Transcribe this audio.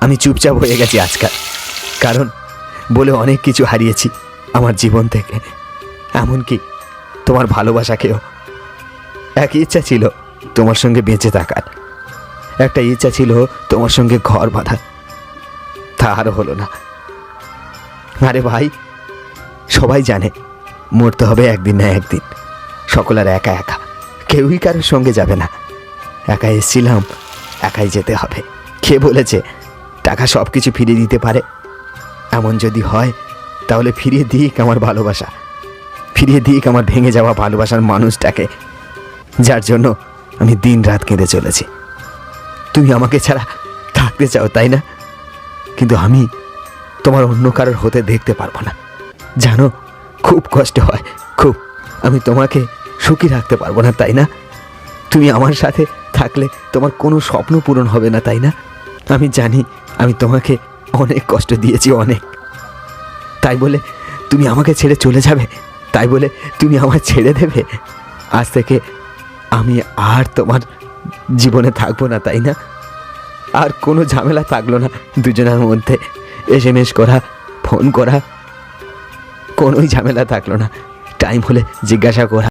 আমি চুপচাপ হয়ে গেছি আজকাল, কারণ বলে অনেক কিছু হারিয়েছি আমার জীবন থেকে, এমনকি তোমার ভালোবাসাকেও। একই ইচ্ছা ছিল তোমার সঙ্গে বেঁচে থাকার, একটা ইচ্ছা ছিল তোমার সঙ্গে ঘর বাঁধার, তা আরও হলো না। আরে ভাই, সবাই জানে মরতে হবে একদিন না একদিন, সকলের একা একা, কেউই কারোর সঙ্গে যাবে না। একাই এসেছিলাম, একাই যেতে হবে। কে বলেছে টাকা সব কিছু ফিরিয়ে দিতে পারে? এমন যদি হয় তাহলে ফিরিয়ে দিক আমার ভালোবাসা, ফিরিয়ে দিক আমার ভেঙে যাওয়া ভালোবাসার মানুষটাকে, যার জন্য আমি দিন রাত কেঁদে চলেছি। তুমি আমাকে ছাড়া থাকতে চাও, তাই না? কিন্তু আমি তোমার অন্য কারোর হতে দেখতে পারবো না, জানো, খুব কষ্ট হয়, খুব। আমি তোমাকে সুখী রাখতে পারবো না, তাই না? তুমি আমার সাথে থাকলে তোমার কোনো স্বপ্ন পূরণ হবে না, তাই না? আমি জানি আমি তোমাকে অনেক কষ্ট দিয়েছি, অনেক। তাই বলে তুমি আমাকে ছেড়ে চলে যাবে? তাই বলে তুমি আমায় ছেড়ে দেবে? আজ থেকে আমি আর তোমার জীবনে থাকবো না, তাই না? আর কোনো ঝামেলা থাকলো না দুজনের মধ্যে, SMS করা, ফোন করা, কোনোই ঝামেলা থাকলো না। টাইম হলে জিজ্ঞাসা করা।